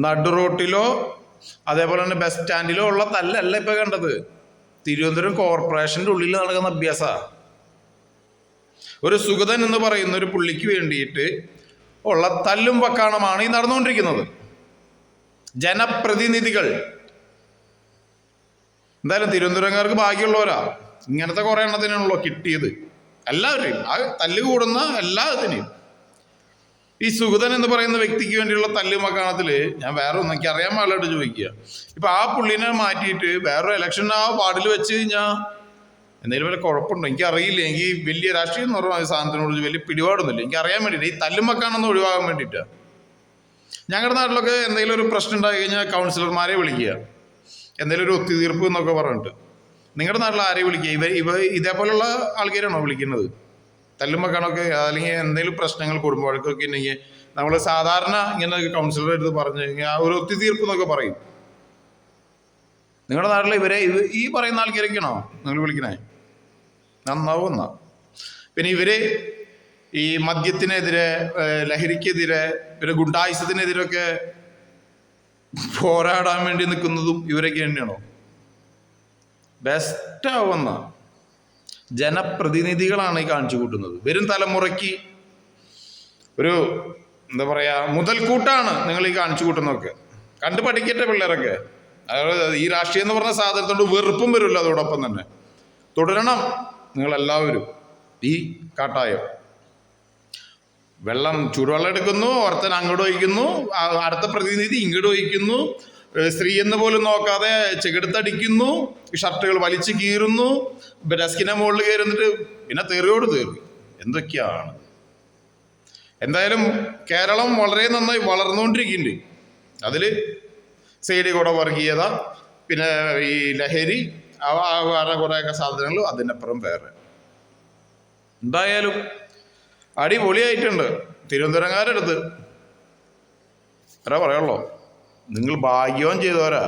നടു റോട്ടിലോ അതേപോലെ തന്നെ ബസ് സ്റ്റാൻഡിലോ ഉള്ള തല്ലല്ല ഇപ്പൊ കണ്ടത്. തിരുവനന്തപുരം കോർപ്പറേഷൻ്റെ ഉള്ളിൽ നടക്കുന്ന അഭ്യാസമാണ്. ഒരു സുഗതൻ എന്ന് പറയുന്ന ഒരു പുള്ളിക്ക് വേണ്ടിയിട്ട് ഉള്ള തല്ലും വക്കാണമാണ് ഈ നടന്നുകൊണ്ടിരിക്കുന്നത്. ജനപ്രതിനിധികൾ എന്തായാലും തിരുവനന്തപുരംകാർക്ക് ഭാഗ്യമുള്ളവരാ. ഇങ്ങനത്തെ കുറെ എണ്ണത്തിനാണല്ലോ കിട്ടിയത്. എല്ലാവരെയും ആ തല്ല് കൂടുന്ന എല്ലാത്തിനെയും. ഈ സുഗതൻ എന്ന് പറയുന്ന വ്യക്തിക്ക് വേണ്ടിയുള്ള തല്ലും വക്കാണത്തില് ഞാൻ വേറെ ഒന്നും എനിക്ക് അറിയാൻ പാടില്ലായിട്ട് ചോദിക്കുക. ഇപ്പൊ ആ പുള്ളിനെ മാറ്റിയിട്ട് വേറൊരു ഇലക്ഷൻ ആ വാർഡിൽ വെച്ച് കഴിഞ്ഞാൽ എന്തെങ്കിലും വല്ല കുഴപ്പമുണ്ടോ എനിക്കറിയില്ല. എനിക്ക് വലിയ രാഷ്ട്രീയം എന്ന് പറഞ്ഞ സാധനത്തിനോട് വലിയ പിടിപാടൊന്നുമില്ല. എനിക്ക് അറിയാൻ വേണ്ടിയിട്ട് ഈ തല്ലും വക്കാണെന്ന് ഒഴിവാകാൻ വേണ്ടിയിട്ടാണ്. ഞങ്ങളുടെ നാട്ടിലൊക്കെ എന്തെങ്കിലും ഒരു പ്രശ്നം ഉണ്ടായി കഴിഞ്ഞാൽ കൗൺസിലർമാരെ വിളിക്കുക, എന്തെങ്കിലും ഒരു ഒത്തുതീർപ്പ് എന്നൊക്കെ പറഞ്ഞിട്ട്. നിങ്ങളുടെ നാട്ടിൽ ആരെ വിളിക്കുക? ഇവ ഇതേപോലുള്ള ആൾക്കാരാണോ വിളിക്കുന്നത്? തല്ലും വക്കാണൊക്കെ അല്ലെങ്കിൽ എന്തെങ്കിലും പ്രശ്നങ്ങൾ കുടുംബവഴക്കൊക്കെ ഉണ്ടെങ്കിൽ നമ്മൾ സാധാരണ ഇങ്ങനെ കൗൺസിലറെ അടുത്ത് പറഞ്ഞു കഴിഞ്ഞാൽ ഒരു ഒത്തുതീർപ്പ് എന്നൊക്കെ പറയും. നിങ്ങളുടെ നാട്ടിൽ ഈ പറയുന്ന ആൾക്കാരൊക്കെയാണോ നിങ്ങൾ വിളിക്കണേ? നന്നാവും എന്നാ. പിന്നെ ഇവര് ഈ മദ്യത്തിനെതിരെ, ലഹരിക്കെതിരെ, പിന്നെ ഗുണ്ടായുസത്തിനെതിരൊക്കെ പോരാടാൻ വേണ്ടി നിൽക്കുന്നതും ഇവരൊക്കെ തന്നെയാണോ? ബെസ്റ്റാവുന്ന ജനപ്രതിനിധികളാണ് ഈ കാണിച്ചു കൂട്ടുന്നത്. വരും തലമുറയ്ക്ക് ഒരു എന്താ പറയാ മുതൽക്കൂട്ടാണ് നിങ്ങൾ ഈ കാണിച്ചു കൂട്ടുന്നതൊക്കെ. കണ്ടു പഠിക്കട്ടെ പിള്ളേരൊക്കെ. അതായത് ഈ രാഷ്ട്രീയം എന്ന് പറഞ്ഞ സാധനത്തോട് വെറുപ്പും വരുമല്ലോ. അതോടൊപ്പം തന്നെ തുടരണം നിങ്ങളെല്ലാവരും ഈ കാട്ടായം. ചൂടുവെള്ളം എടുക്കുന്നു, ഒരുത്തൻ അങ്ങോട്ട് ഒഴിക്കുന്നു, അടുത്ത പ്രതിനിധി ഇങ്ങോട്ട് ഒഴിക്കുന്നു, സ്ത്രീ എന്ന് പോലും നോക്കാതെ ചെകിടത്തടിക്കുന്നു, ഷർട്ടുകൾ വലിച്ചു കീറുന്നു, ഡെസ്കിനെ മുകളിൽ കയറുന്നിട്ട് പിന്നെ തെറിയോട് തെറി. എന്തൊക്കെയാണ്. എന്തായാലും കേരളം വളരെ നന്നായി വളർന്നുകൊണ്ടിരിക്കുന്നുണ്ട്. അതിൽ സൈഡിൽ കൂടെ വർഗീയത, പിന്നെ ഈ ലഹരി, വേറെ കുറേയൊക്കെ സാധനങ്ങൾ, അതിനപ്പുറം വേറെ. എന്തായാലും അടിപൊളിയായിട്ടുണ്ട്. തിരുവനന്തപുരംകാരെടുത്ത് പറയാനുള്ളൂ, നിങ്ങൾ ഭാഗ്യവാൻ ചെയ്തവരാ.